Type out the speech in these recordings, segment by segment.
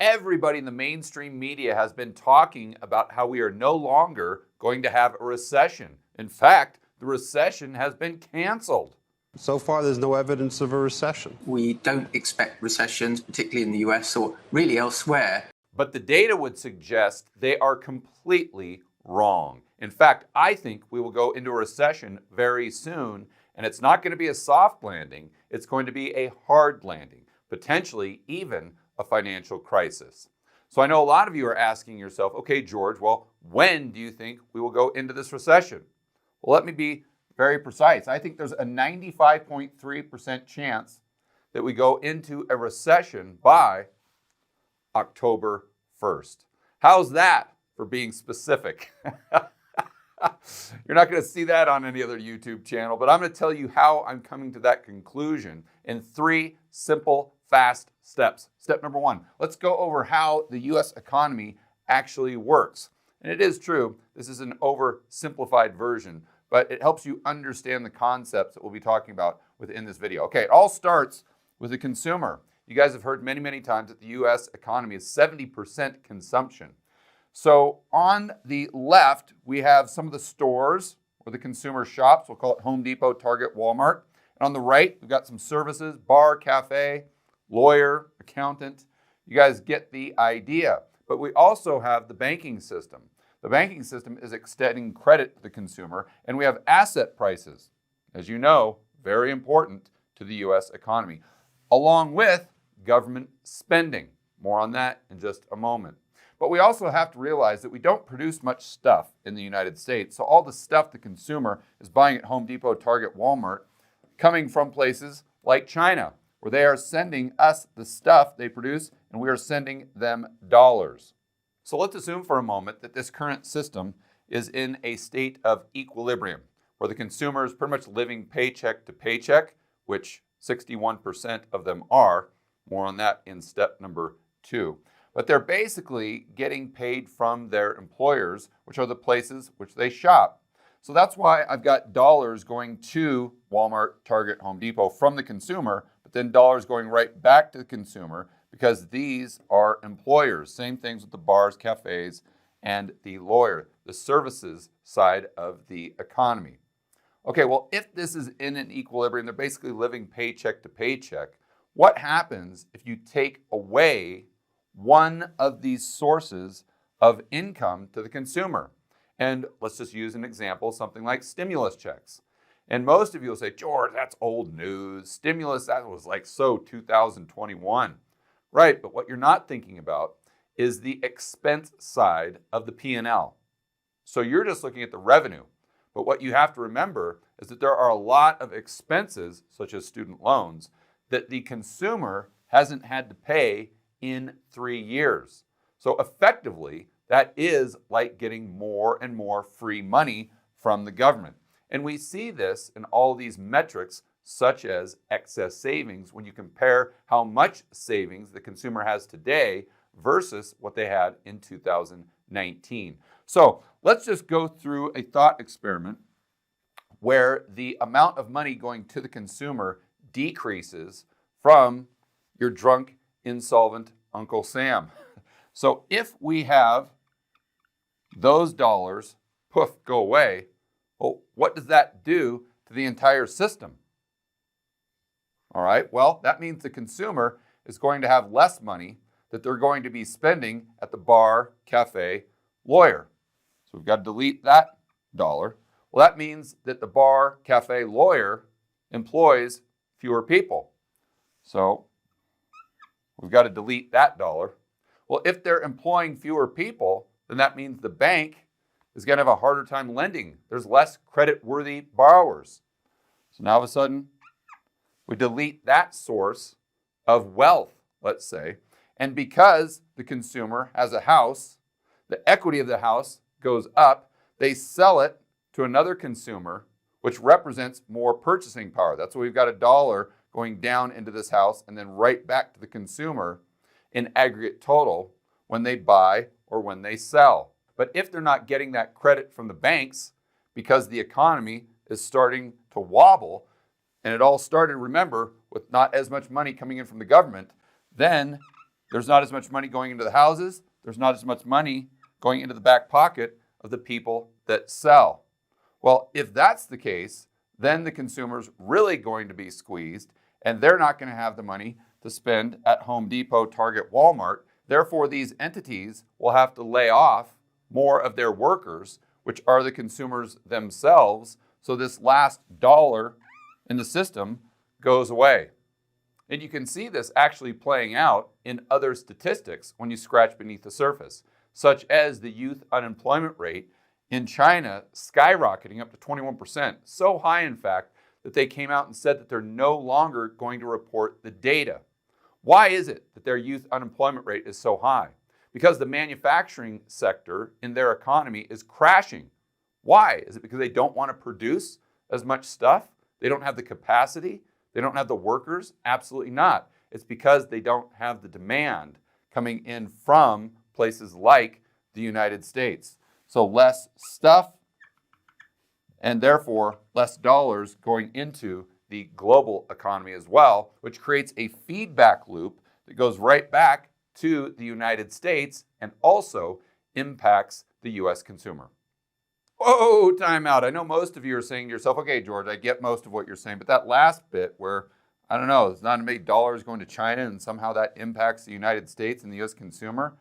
Everybody in the mainstream media has been talking about how we are no longer going to have a recession. In fact, the recession has been canceled. So far, there's no evidence of a recession. We don't expect recessions, particularly in the US or really elsewhere. But the data would suggest they are completely wrong. In fact, I think we will go into a recession very soon, and it's not going to be a soft landing. It's going to be a hard landing, potentially even a financial crisis. So I know a lot of you are asking yourself, okay, George, well, when do you think we will go into this recession? Well, let me be very precise. I think there's a 95.3% chance that we go into a recession by October 1st. How's that for being specific? You're not going to see that on any other YouTube channel, but I'm going to tell you how I'm coming to that conclusion in 3 simple, fast steps. Step number 1, let's go over how the U.S. economy actually works. And it is true, this is an oversimplified version, but it helps you understand the concepts that we'll be talking about within this video. Okay, it all starts with the consumer. You guys have heard many, many times that the U.S. economy is 70% consumption. So on the left, we have some of the stores or the consumer shops. We'll call it Home Depot, Target, Walmart. And on the right, we've got some services, bar, cafe, lawyer, accountant. You guys get the idea. But we also have the banking system. The banking system is extending credit to the consumer, and we have asset prices, as you know, very important to the U.S. economy, along with government spending. More on that in just a moment. But we also have to realize that we don't produce much stuff in the United States. So all the stuff the consumer is buying at Home Depot, Target, Walmart, coming from places like China, where they are sending us the stuff they produce, and we are sending them dollars. So let's assume for a moment that this current system is in a state of equilibrium, where the consumer is pretty much living paycheck to paycheck, which 61% of them are. More on that in step number 2. But they're basically getting paid from their employers, which are the places which they shop. So that's why I've got dollars going to Walmart, Target, Home Depot from the consumer, but then dollars going right back to the consumer because these are employers. Same things with the bars, cafes, and the lawyer, the services side of the economy. Okay, well, if this is in an equilibrium, they're basically living paycheck to paycheck. What happens if you take away one of these sources of income to the consumer? And let's just use an example, something like stimulus checks. And most of you will say, George, that's old news. Stimulus, that was like so 2021. Right, but what you're not thinking about is the expense side of the P&L. So you're just looking at the revenue. But what you have to remember is that there are a lot of expenses, such as student loans, that the consumer hasn't had to pay in 3 years. So effectively, that is like getting more and more free money from the government. And we see this in all these metrics, such as excess savings, when you compare how much savings the consumer has today versus what they had in 2019. So let's just go through a thought experiment where the amount of money going to the consumer decreases from your drunk, insolvent Uncle Sam. So if we have those dollars, poof, go away, well, what does that do to the entire system? All right, well, that means the consumer is going to have less money that they're going to be spending at the bar, cafe, lawyer. So we've got to delete that dollar. Well, that means that the bar, cafe, lawyer employs fewer people. So we've got to delete that dollar. Well, if they're employing fewer people, then that means the bank is going to have a harder time lending. There's less credit-worthy borrowers. So now all of a sudden, we delete that source of wealth, let's say. And because the consumer has a house, the equity of the house goes up. They sell it to another consumer, which represents more purchasing power. That's why we've got a dollar going down into this house and then right back to the consumer in aggregate total when they buy or when they sell. But if they're not getting that credit from the banks because the economy is starting to wobble, and it all started, remember, with not as much money coming in from the government, then There's not as much money going into the houses. There's not as much money going into the back pocket of the people that sell. Well, if that's the case, then the consumer's really going to be squeezed, and they're not going to have the money to spend at Home Depot, Target, Walmart. Therefore, these entities will have to lay off more of their workers, which are the consumers themselves. So this last dollar in the system goes away. And you can see this actually playing out in other statistics when you scratch beneath the surface, such as the youth unemployment rate in China skyrocketing up to 21%. So high, in fact, that they came out and said that they're no longer going to report the data. Why is it that their youth unemployment rate is so high? Because the manufacturing sector in their economy is crashing. Why? Is it because they don't want to produce as much stuff? They don't have the capacity? They don't have the workers? Absolutely not. It's because they don't have the demand coming in from places like the United States. So less stuff and therefore less dollars going into the global economy as well, which creates a feedback loop that goes right back to the United States and also impacts the US consumer. Whoa, time out. I know most of you are saying to yourself, okay, George, I get most of what you're saying, but that last bit where, I don't know, there's not many dollars going to China and somehow that impacts the United States and the US consumer,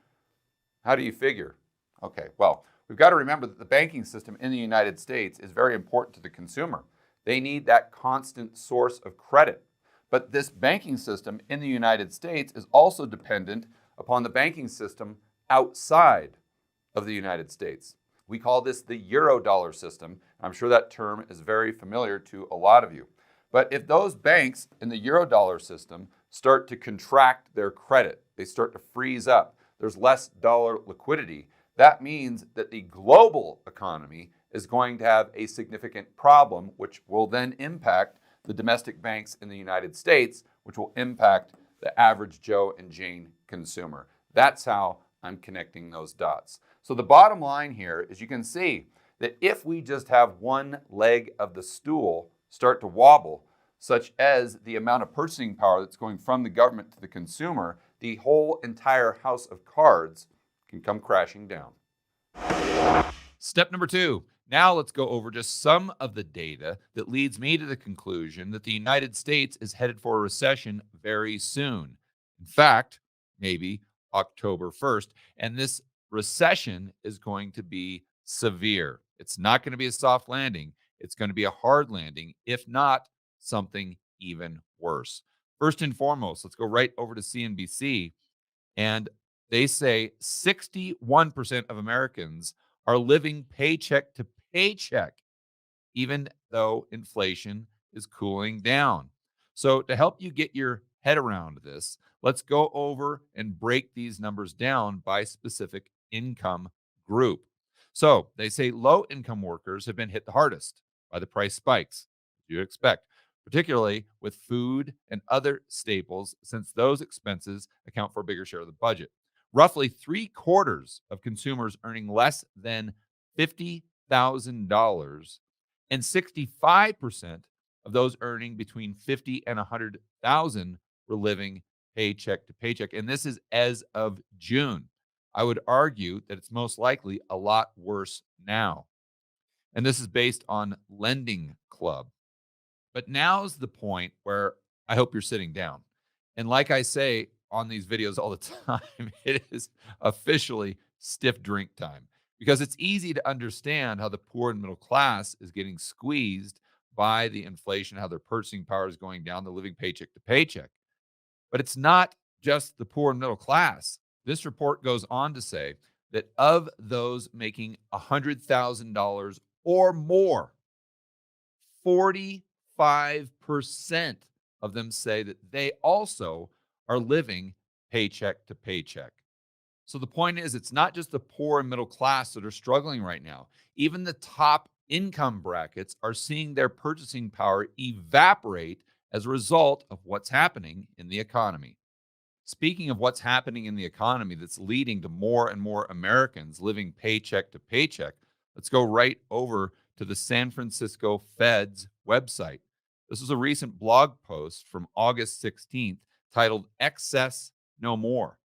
how do you figure? Okay, well, we've got to remember that the banking system in the United States is very important to the consumer. They need that constant source of credit. But this banking system in the United States is also dependent upon the banking system outside of the United States. We call this the Eurodollar system. I'm sure that term is very familiar to a lot of you. But if those banks in the Eurodollar system start to contract their credit, they start to freeze up, there's less dollar liquidity, that means that the global economy is going to have a significant problem, which will then impact the domestic banks in the United States, which will impact the average Joe and Jane consumer. That's how I'm connecting those dots. So the bottom line here is you can see that if we just have one leg of the stool start to wobble, such as the amount of purchasing power that's going from the government to the consumer, the whole entire house of cards can come crashing down. Step number 2. Now let's go over just some of the data that leads me to the conclusion that the United States is headed for a recession very soon. In fact, maybe October 1st. And this recession is going to be severe. It's not going to be a soft landing. It's going to be a hard landing, if not something even worse. First and foremost, let's go right over to CNBC. And they say 61% of Americans are living paycheck to paycheck, even though inflation is cooling down. So, to help you get your head around this, let's go over and break these numbers down by specific income group. So, they say low income workers have been hit the hardest by the price spikes, as you expect, particularly with food and other staples, since those expenses account for a bigger share of the budget. Roughly 3/4 of consumers earning less than $50,000 and 65% of those earning between 50 and 100,000 were living paycheck to paycheck. And this is as of June. I would argue that it's most likely a lot worse now. And this is based on Lending Club. But now's the point where I hope you're sitting down. And like I say on these videos all the time, it is officially stiff drink time because it's easy to understand how the poor and middle class is getting squeezed by the inflation, how their purchasing power is going down, they're living paycheck to paycheck. But it's not just the poor and middle class. This report goes on to say that of those making $100,000 or more, 45% of them say that they also are living paycheck to paycheck. So the point is, it's not just the poor and middle class that are struggling right now. Even the top income brackets are seeing their purchasing power evaporate as a result of what's happening in the economy. Speaking of what's happening in the economy that's leading to more and more Americans living paycheck to paycheck, let's go right over to the San Francisco Fed's website. This is a recent blog post from August 16th titled Excess No More.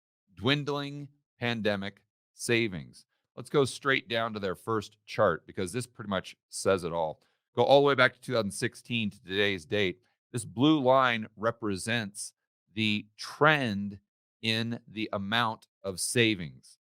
dwindling pandemic savings. Let's go straight down to their first chart because this pretty much says it all. Go all the way back to 2016 to today's date. This blue line represents the trend in the amount of savings.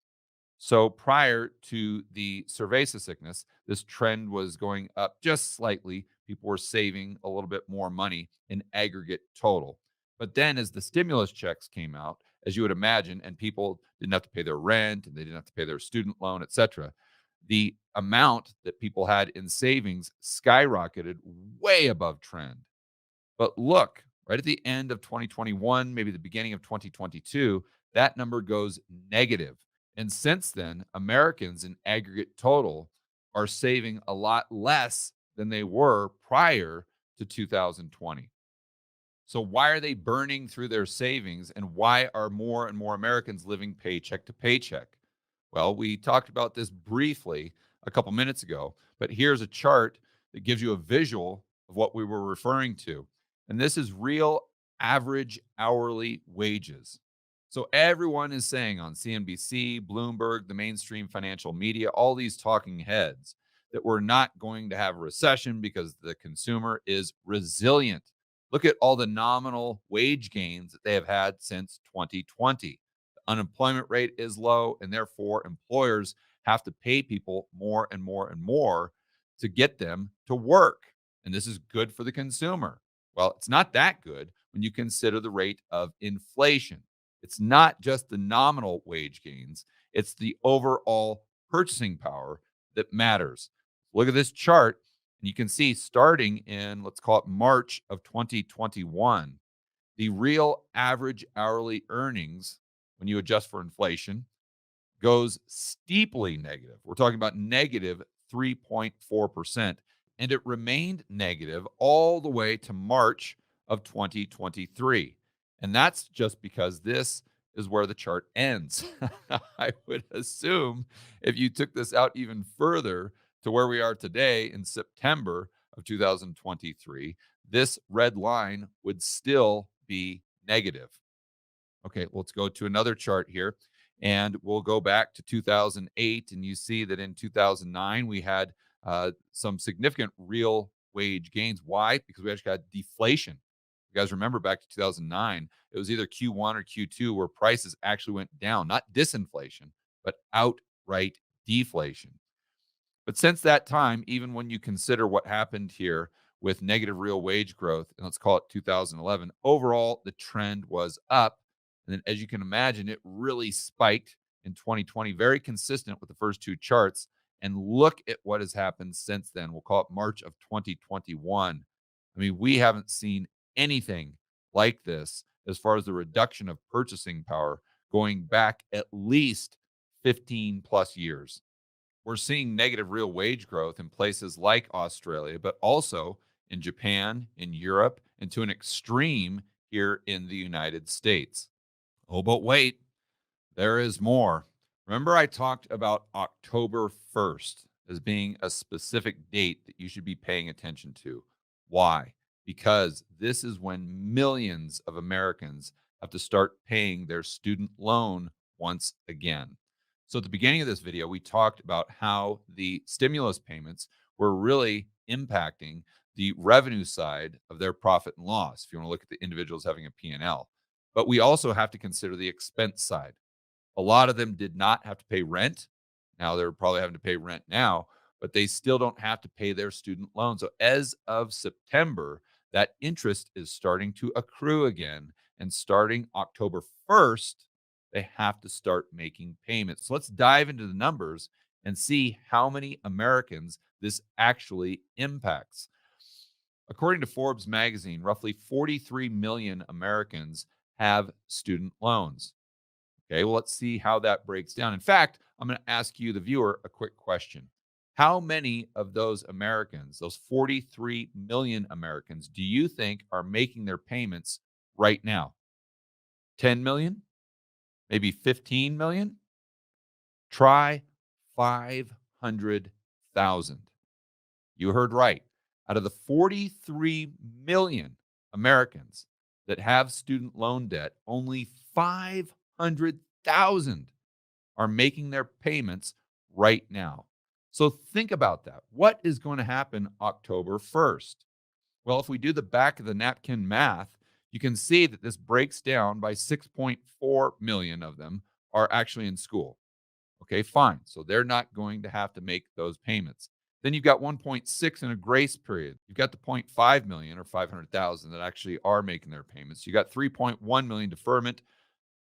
So prior to the cerveza sickness, this trend was going up just slightly. People were saving a little bit more money in aggregate total. But then as the stimulus checks came out, as you would imagine, and people didn't have to pay their rent and they didn't have to pay their student loan, et cetera, the amount that people had in savings skyrocketed way above trend. But look, right at the end of 2021, maybe the beginning of 2022, that number goes negative. And since then, Americans in aggregate total are saving a lot less than they were prior to 2020. So, why are they burning through their savings and why are more and more Americans living paycheck to paycheck? Well, we talked about this briefly a couple minutes ago, but here's a chart that gives you a visual of what we were referring to. And this is real average hourly wages. So everyone is saying on CNBC, Bloomberg, the mainstream financial media, all these talking heads that we're not going to have a recession because the consumer is resilient. Look at all the nominal wage gains that they have had since 2020. The unemployment rate is low, and therefore employers have to pay people more and more and more to get them to work. And this is good for the consumer. Well, it's not that good when you consider the rate of inflation. It's not just the nominal wage gains, it's the overall purchasing power that matters. Look at this chart, and you can see starting in, let's call it March of 2021, the real average hourly earnings, when you adjust for inflation, goes steeply negative. We're talking about negative 3.4%. And it remained negative all the way to March of 2023. And that's just because this is where the chart ends. I would assume if you took this out even further to where we are today in September of 2023, this red line would still be negative. Okay, let's go to another chart here. And we'll go back to 2008. And you see that in 2009, we had some significant real wage gains. Why? Because we actually had deflation. You guys remember back to 2009, it was either Q1 or Q2 where prices actually went down, not disinflation, but outright deflation. But since that time, even when you consider what happened here with negative real wage growth, and let's call it 2011, overall, the trend was up. And then, as you can imagine, it really spiked in 2020, very consistent with the first two charts. And look at what has happened since then. We'll call it March of 2021. I mean, we haven't seen anything like this as far as the reduction of purchasing power going back at least 15 plus years. We're seeing negative real wage growth in places like Australia, but also in Japan, in Europe, and to an extreme here in the United States. Oh, but wait, there is more. Remember, I talked about October 1st as being a specific date that you should be paying attention to. Why? Because this is when millions of Americans have to start paying their student loan once again. So, at the beginning of this video, we talked about how the stimulus payments were really impacting the revenue side of their profit and loss, if you want to look at the individuals having a P&L. But we also have to consider the expense side. A lot of them did not have to pay rent. Now they're probably having to pay rent now, but they still don't have to pay their student loan. So as of September, that interest is starting to accrue again. And starting October 1st, they have to start making payments. So let's dive into the numbers and see how many Americans this actually impacts. According to Forbes magazine, roughly 43 million Americans have student loans. Okay, well, let's see how that breaks down. In fact, I'm going to ask you, the viewer, a quick question. How many of those Americans, those 43 million Americans, do you think are making their payments right now? 10 million? Maybe 15 million? Try 500,000. You heard right. Out of the 43 million Americans that have student loan debt, only 500,000 400,000 are making their payments right now. So think about that. What is going to happen October 1st? Well, if we do the back of the napkin math, you can see that this breaks down by 6.4 million of them are actually in school. Okay, fine. So they're not going to have to make those payments. Then you've got 1.6 in a grace period. You've got the 0.5 million or 500,000 that actually are making their payments. You got 3.1 million deferment,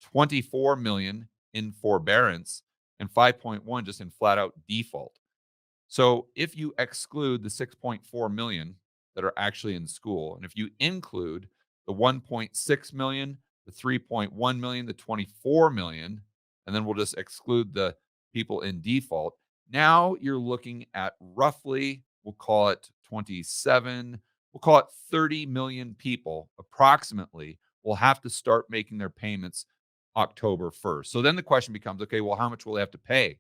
24 million in forbearance, and 5.1 just in flat out default. So if you exclude the 6.4 million that are actually in school, and if you include the 1.6 million, the 3.1 million, the 24 million, and then we'll just exclude the people in default, now you're looking at roughly, we'll call it 27, we'll call it 30 million people approximately will have to start making their payments October 1st. So then the question becomes, okay, well, how much will they have to pay?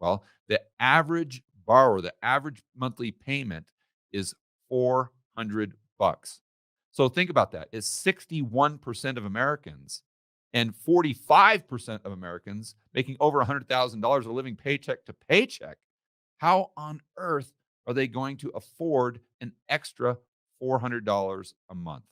Well, the average borrower, the average monthly payment is $400. So think about that. It's 61% of Americans and 45% of Americans making over $100,000 are living paycheck to paycheck. How on earth are they going to afford an extra $400 a month?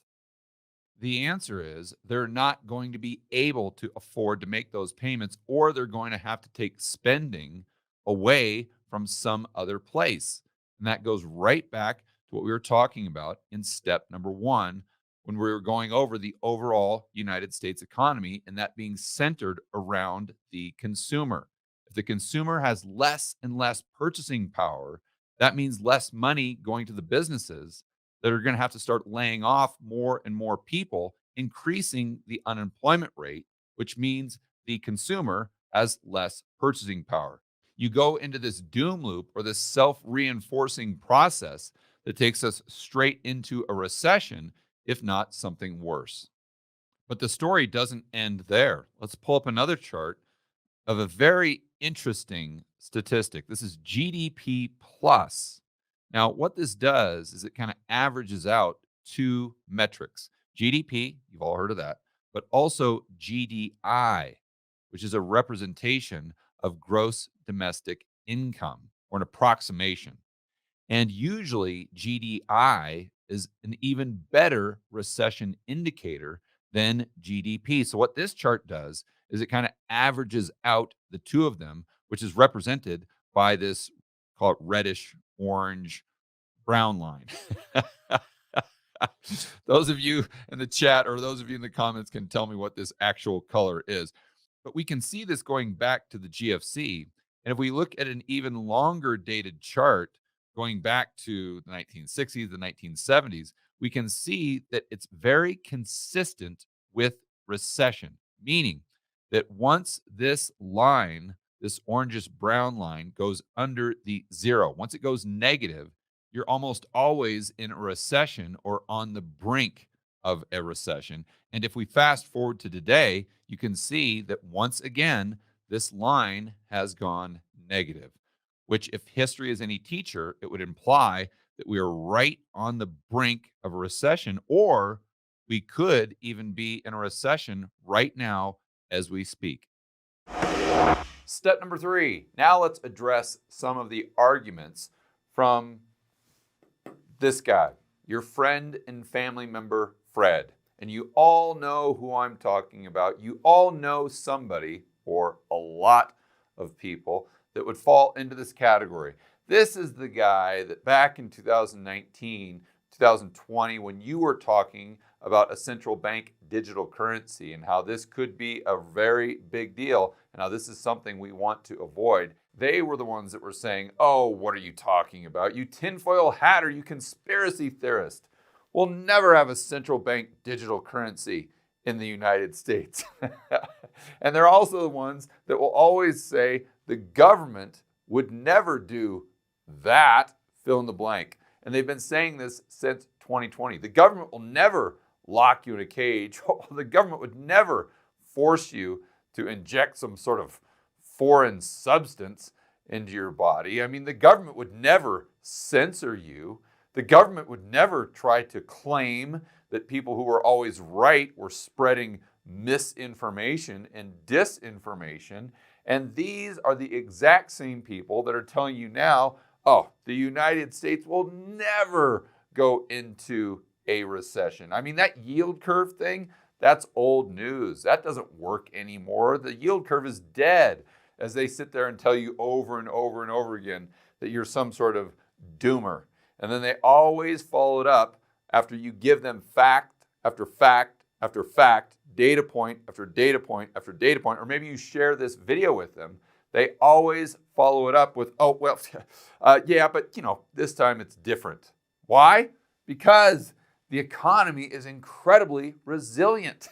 The answer is they're not going to be able to afford to make those payments, or they're going to have to take spending away from some other place. And that goes right back to what we were talking about in step number one when we were going over the overall United States economy and that being centered around the consumer. If the consumer has less and less purchasing power, that means less money going to the businesses that are going to have to start laying off more and more people, increasing the unemployment rate, which means the consumer has less purchasing power. You go into this doom loop or this self reinforcing process that takes us straight into a recession, if not something worse. But the story doesn't end there. Let's pull up another chart of a very interesting statistic. This is GDP plus. Now, what this does is it kind of averages out two metrics GDP, you've all heard of that, but also GDI, which is a representation of gross domestic income or an approximation. And usually, GDI is an even better recession indicator than GDP. So, what this chart does is it kind of averages out the two of them, which is represented by this, call it reddish, orange, brown line. Those of you in the chat or those of you in the comments can tell me what this actual color is. But we can see this going back to the GFC. And if we look at an even longer dated chart going back to the 1960s, the 1970s, we can see that it's very consistent with recession, meaning that once this line, this orangish brown line, goes under the zero, once it goes negative, you're almost always in a recession or on the brink of a recession. And if we fast forward to today, you can see that once again, this line has gone negative, which, if history is any teacher, it would imply that we are right on the brink of a recession, or we could even be in a recession right now as we speak. Step number three. Now let's address some of the arguments from this guy, your friend and family member, Fred. And you all know who I'm talking about. You all know somebody, or a lot of people, that would fall into this category. This is the guy that back in 2019, 2020, when you were talking about a central bank digital currency and how this could be a very big deal and how this is something we want to avoid, they were the ones that were saying, oh, what are you talking about? You tinfoil hatter, you conspiracy theorist. We'll never have a central bank digital currency in the United States. And they're also the ones that will always say the government would never do that, fill in the blank. And they've been saying this since 2020. The government will never lock you in a cage. The government would never force you to inject some sort of foreign substance into your body. I mean, the government would never censor you. The government would never try to claim that people who were always right were spreading misinformation and disinformation. And these are the exact same people that are telling you now, oh, the United States will never go into a recession. I mean, that yield curve thing, that's old news. That doesn't work anymore. The yield curve is dead, as they sit there and tell you over and over and over again that you're some sort of doomer. And then they always follow it up after you give them fact after fact after fact, data point after data point after data point, or maybe you share this video with them. They always follow it up with, oh, well, yeah, but this time it's different. Why? Because the economy is incredibly resilient.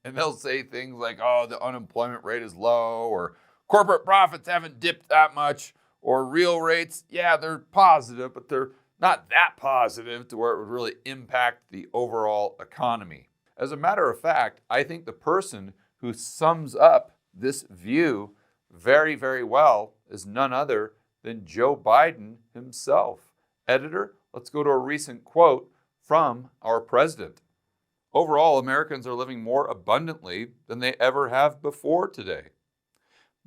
And they'll say things like, oh, the unemployment rate is low, or corporate profits haven't dipped that much, or real rates, yeah, they're positive, but they're not that positive to where it would really impact the overall economy. As a matter of fact, I think the person who sums up this view very, very well is none other than Joe Biden himself. Editor, let's go to a recent quote from our president. Overall, Americans are living more abundantly than they ever have before today.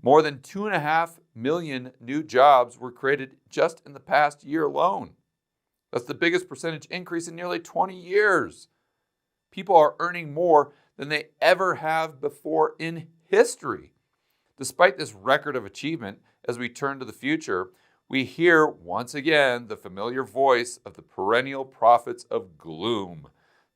More than 2.5 million new jobs were created just in the past year alone. That's the biggest percentage increase in nearly 20 years. People are earning more than they ever have before in history. Despite this record of achievement, as we turn to the future, we hear once again the familiar voice of the perennial prophets of gloom,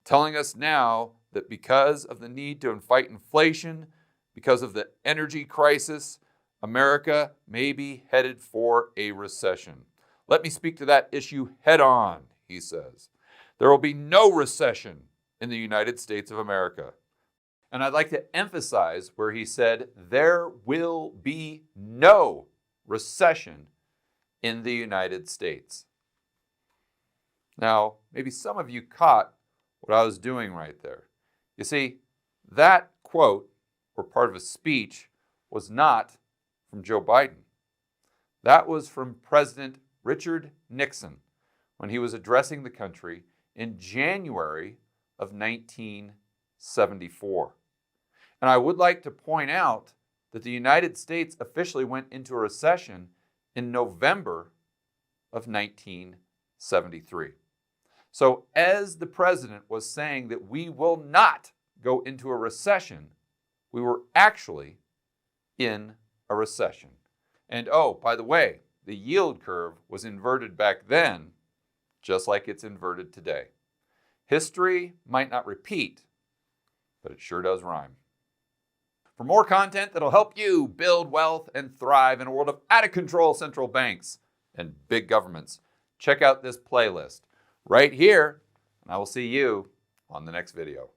telling us now that because of the need to fight inflation, because of the energy crisis, America may be headed for a recession. Let me speak to that issue head on, he says. There will be no recession in the United States of America. And I'd like to emphasize where he said there will be no recession in the United States. Now, maybe some of you caught what I was doing right there. You see, that quote, or part of a speech, was not from Joe Biden. That was from President Richard Nixon when he was addressing the country in January of 1974. And I would like to point out that the United States officially went into a recession in November of 1973. So as the president was saying that we will not go into a recession, we were actually in a recession. And oh, by the way, the yield curve was inverted back then, just like it's inverted today. History might not repeat, but it sure does rhyme. For more content that'll help you build wealth and thrive in a world of out-of-control central banks and big governments, check out this playlist right here, and I will see you on the next video.